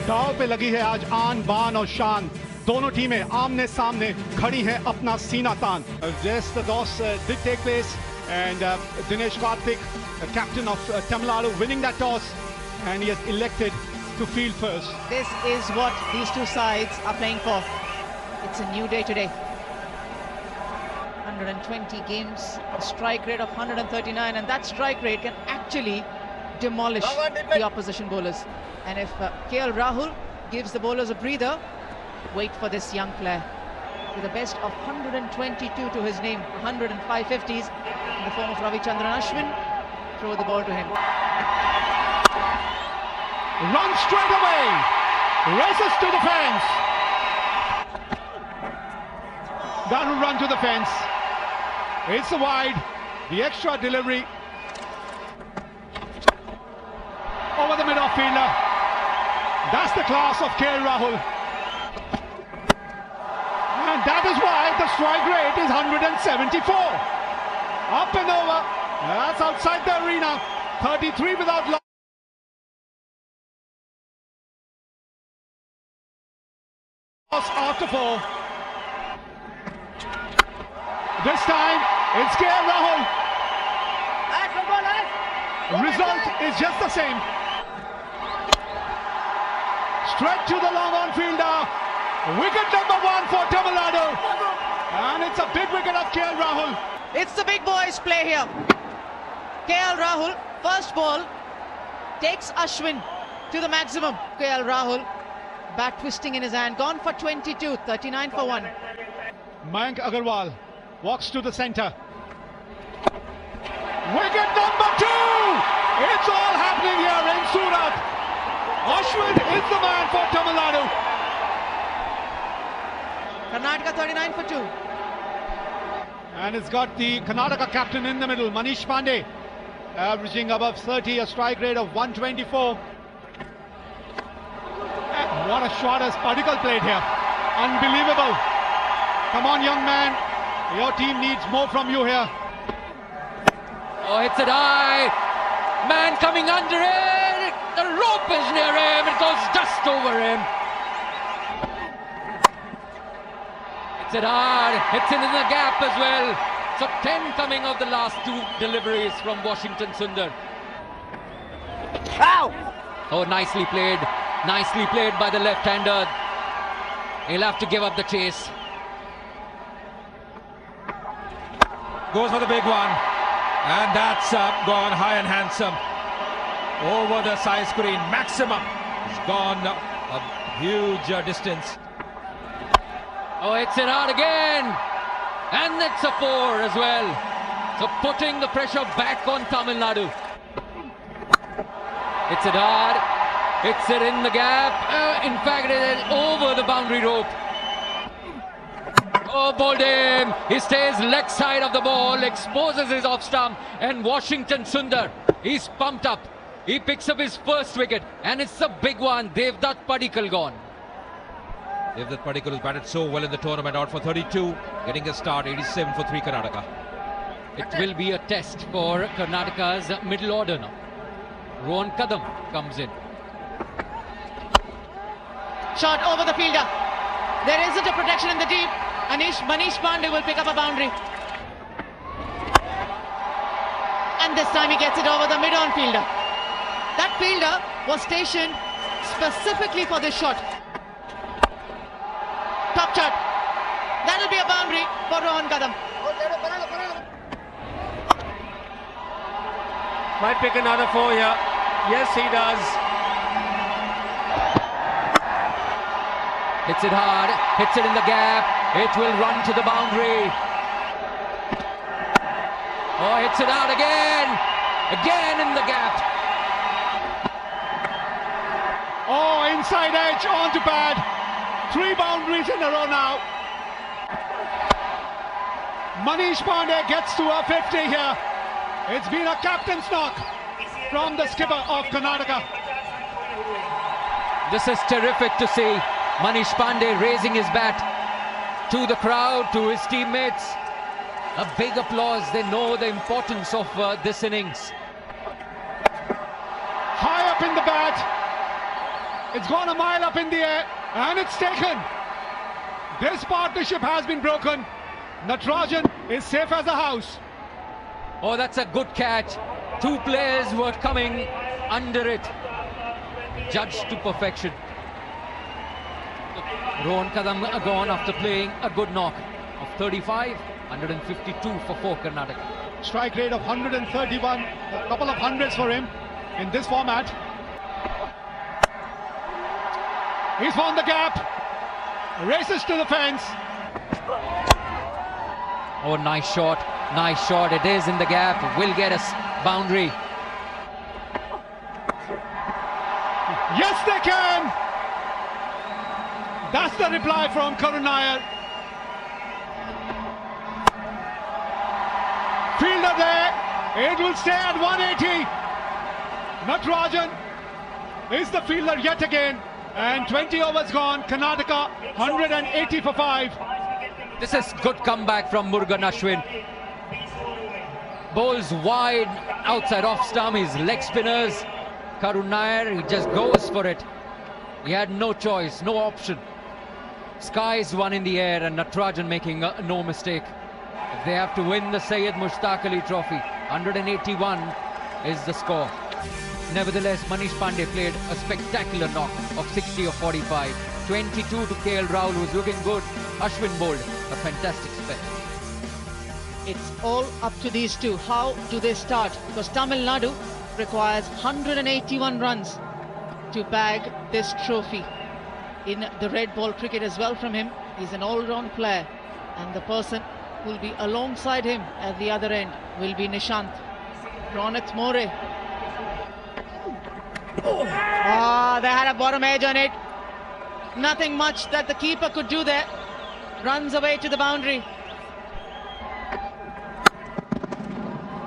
दाव पे लगी है आज आन बान और शान। दोनों टीमें आमने सामने खड़ी हैं अपना सीना तान। Yes, the toss did take place and Dinesh Karthik, captain of Tamil Nadu, winning that toss, and he has elected to field first. This is what these two sides are playing for. It's a new day today. 120 games, a strike rate of 139, and that strike rate can actually demolish the opposition bowlers. And if KL Rahul gives the bowlers a breather, wait for this young player. With a best of 122 to his name, 105 50s in the form of Ravichandran Ashwin. Throw the ball to him. Run straight away, races to the fence. That will run to the fence. It's a wide, the extra delivery over the mid-off fielder. That's the class of KL Rahul. And that is why the strike rate is 174. Up and over. That's outside the arena. 33 without loss after 4. This time it's KL Rahul. Result is just the same. Straight to the long on fielder. Wicket number 1 for Tamil Nadu. And it's a big wicket of KL Rahul. It's the big boys play here. KL Rahul, first ball, takes Ashwin to the maximum. KL Rahul, bat twisting in his hand, gone for 22, 39 for 1. Mayank Agarwal walks to the centre. Wicket number 2! It's all happening here in Surat. Ashwin is the man for Tamil Nadu. Karnataka 39 for 2. And it's got the Karnataka captain in the middle, Manish Pandey, averaging above 30, a strike rate of 124. And what a shot as Padikkal played here. Unbelievable. Come on, young man. Your team needs more from you here. Oh, hits it high. Man coming under it. The rope is near him. It goes just over him. Hits it hard. Hits it in the gap as well. So 10 coming of the last 2 deliveries from Washington Sundar. Ow! Oh, nicely played. Nicely played by the left-hander. He'll have to give up the chase. Goes for the big one. And that's gone high and handsome. Over the side screen. Maximum. It's gone a huge distance. Oh, it's it hard again. And it's a 4 as well. So putting the pressure back on Tamil Nadu. It's it hard. It's it in the gap. In fact, it is over the boundary rope. Oh, bowled him. He stays leg side of the ball, exposes his off stump, and Washington Sundar, he's pumped up. He picks up his first wicket, and it's a big one. Devdutt Padikkal gone. Devdutt Padikkal has batted so well in the tournament, out for 32, getting a start, 87 for 3 Karnataka. It will be a test for Karnataka's middle order now. Rohan Kadam comes in. Shot over the fielder. There isn't a protection in the deep. Manish Pandey will pick up a boundary. And this time he gets it over the mid-on fielder. That fielder was stationed specifically for this shot. Top shot. That'll be a boundary for Rohan Kadam. Might pick another 4 here. Yes, he does. Hits it hard, hits it in the gap, it will run to the boundary. Oh, hits it out again in the gap. Oh, inside edge onto pad. 3 boundaries in a row now. Manish Pandey gets to a 50 here. It's been a captain's knock from the skipper of Karnataka. This is terrific to see. Manish Pandey raising his bat to the crowd, to his teammates. A big applause. They know the importance of this innings. High up in the bat. It's gone a mile up in the air and it's taken. This partnership has been broken. Natarajan is safe as a house. Oh, that's a good catch. Two players were coming under it. Judged to perfection. Rohan Kadam gone after playing a good knock of 35, 152 for Karnataka. Strike rate of 131, a couple of hundreds for him in this format. He's found the gap, races to the fence. Oh, nice shot, it is in the gap, will get us boundary. Yes, they can! That's the reply from Karun Nair. Fielder there, it will stay at 180. Natarajan is the fielder yet again, and 20 overs gone. Karnataka 180 for 5. This is good comeback from Murugan Ashwin. Bowls wide outside off stump, his leg spinners. Karun Nair, he just goes for it. He had no choice, no option. Skies one in the air and Natarajan making no mistake. If they have to win the Syed Mushtaq Ali Trophy, 181 is the score. Nevertheless, Manish Pandey played a spectacular knock of 60 or 45. 22 to KL Rahul, who's looking good. Ashwin bowled a fantastic spell. It's all up to these two. How do they start? Because Tamil Nadu requires 181 runs to bag this trophy. In the red ball cricket as well from him, he's an all-round player, and the person who will be alongside him at the other end will be Nishant. Ronit More. They had a bottom edge on it. Nothing much that the keeper could do there. Runs away to the boundary.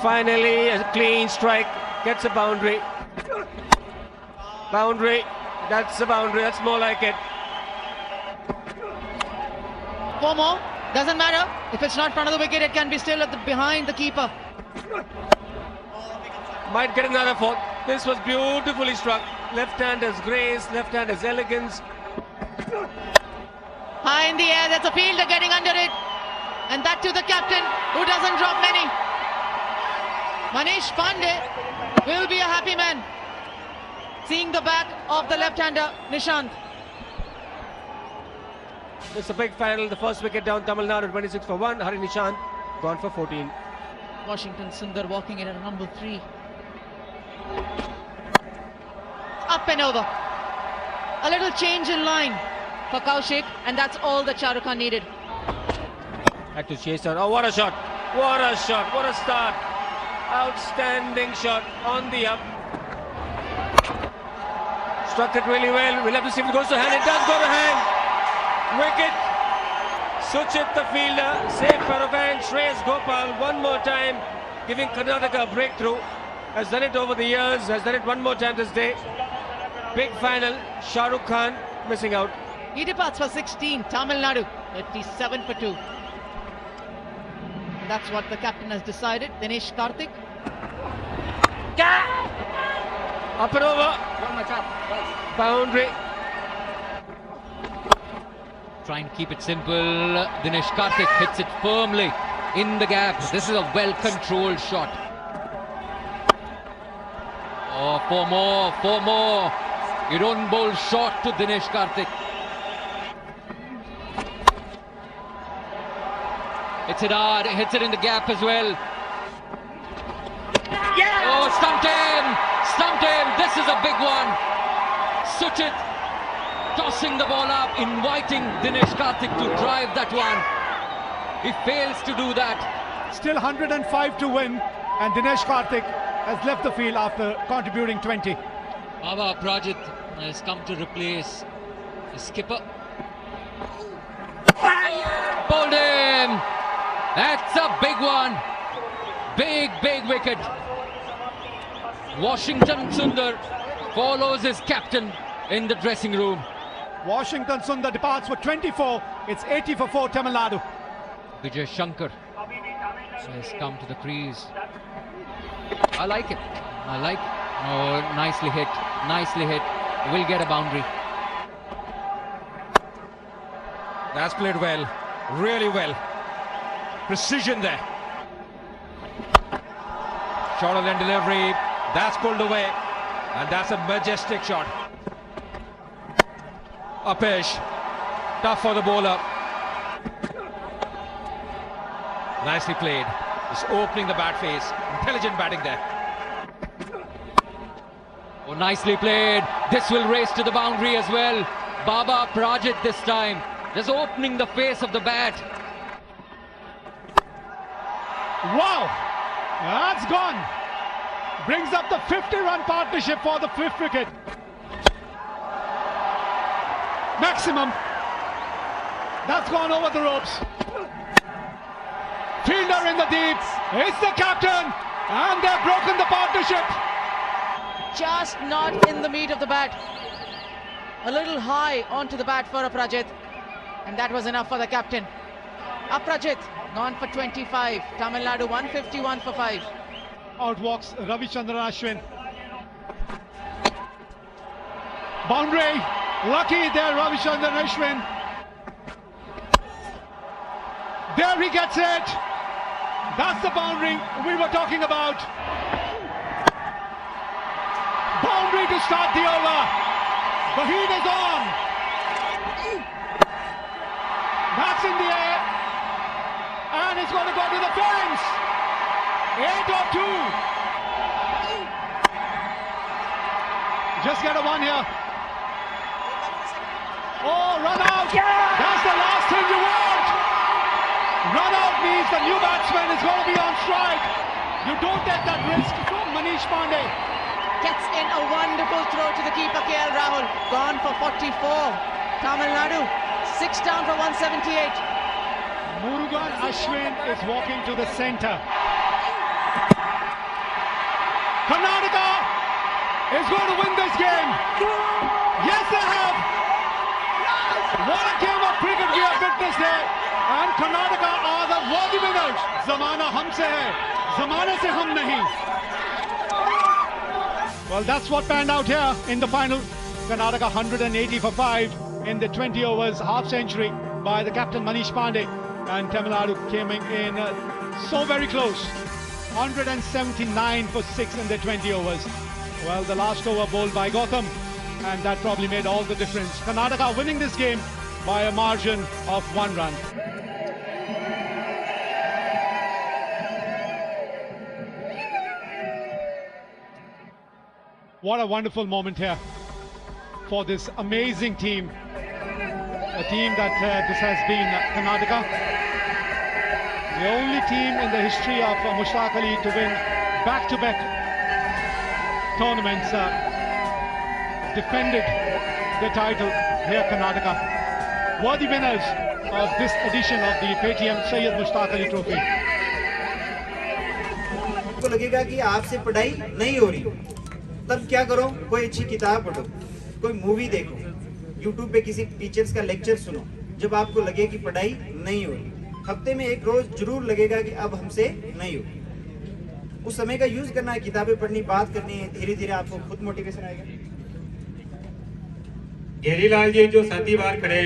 Finally, a clean strike, gets a boundary. Boundary, that's a boundary, that's more like it. 4 more, doesn't matter. If it's not front of the wicket, it can be still behind the keeper. Might get another 4. This was beautifully struck. Left hand has grace, left hand has elegance. High in the air, there's a fielder getting under it. And that to the captain, who doesn't drop many. Manish Pandey will be a happy man, seeing the bat of the left-hander Nishant. It's a big final. The first wicket down, Tamil Nadu 26 for 1. Hari Nishant gone for 14. Washington Sundar walking in at number 3. Up and over. A little change in line for Kaushik, and that's all that Shah Rukh Khan needed. Had to chase her. Oh, what a shot! What a shot! What a start! Outstanding shot on the up. Struck it really well. We'll have to see if it goes to hand. It does go to hand. Wicket. Suchit the fielder. Safe pair of hands. Shreyas Gopal one more time, giving Karnataka a breakthrough. Has done it over the years. Has done it one more time this day. Big final. Shah Rukh Khan missing out. He departs for 16. Tamil Nadu 37 for 2. That's what the captain has decided. Dinesh Karthik. Up and over. Boundary. Trying to keep it simple. Dinesh Karthik hits it firmly in the gap. This is a well-controlled shot. Oh, 4 more, 4 more. You don't bowl short to Dinesh Karthik. Hits it hard, hits it in the gap as well. Yeah! Oh, stumped him! Stumped him! This is a big one. Suchit tossing the ball up, inviting Dinesh Karthik to drive that one. He fails to do that. Still 105 to win, and Dinesh Karthik has left the field after contributing 20. Baba Prajit has come to replace the skipper. Bowled him! That's a big one. Big, big wicket. Washington Sundar follows his captain in the dressing room. Washington Sundar departs for 24. It's 80 for 4 Tamil Nadu. Vijay Shankar has come to the crease. I like it. I like it. Oh, nicely hit. Nicely hit. will get a boundary. That's played well, really well. Precision there. Short of end delivery, that's pulled away, and that's a majestic shot. Upish, tough for the bowler. Nicely played. Just opening the bat face. Intelligent batting there. Oh, nicely played. This will race to the boundary as well. Baba Prajit this time, just opening the face of the bat. Wow, that's gone. Brings up the 50-run partnership for the 5th wicket. Maximum. That's gone over the ropes. Fielder in the deep. It's the captain, and they've broken the partnership. Just not in the meat of the bat. A little high onto the bat for Aprajit, and that was enough for the captain. Aprajit gone for 25. Tamil Nadu 151 for 5. Out walks Ravichandran Ashwin. Boundary. Lucky there, Ravichandran Ashwin. There he gets it. That's the boundary we were talking about. Boundary to start the over. The heat is on. That's in the air. And it's going to go to the fence. 8 or 2. Just get a 1 here. Oh, run out. That's the last thing you want. Run out means the new batsman is going to be on strike. You don't take that risk from Manish Pandey. Gets in a wonderful throw to the keeper, KL Rahul. Gone for 44. Tamil Nadu 6 down for 178. Murugan Ashwin is walking to the centre. Karnataka is going to win this game. Yes, they have. What a game of cricket we have witnessed here. And Karnataka are the worthy winners. Zamana humse hai, zamane se hum nahi. Well, that's what panned out here in the final. Karnataka 180 for 5 in the 20 overs, half century by the captain Manish Pandey. And Tamil Nadu came in so very close. 179 for 6 in the 20 overs. Well, the last over bowled by Gautam, and that probably made all the difference. Karnataka winning this game by a margin of 1 run. What a wonderful moment here for this amazing team. A team that this has been Karnataka. The only team in the history of Mushtaq Ali to win back-to-back tournaments defended the title here, Karnataka. Worthy winners of this edition of the Paytm Syed Mushtaq Ali Trophy. आपको लगेगा कि आपसे पढ़ाई नहीं हो रही, तब क्या करो? कोई अच्छी किताब पढ़ो, कोई मूवी देखो, YouTube पे किसी टीचर्स का लेक्चर सुनो. जब आपको लगे कि पढ़ाई नहीं हो रही, हफ्ते में एक रोज जरूर लगेगा कि अब हमसे नहीं हो. उस समय का यूज करना है, किताबें पढ़नी, बात करनी है. धीरे धीरे आपको खुद मोटिवेशन आएगा. गेरीलाल जी जो 7वीं बार खड़े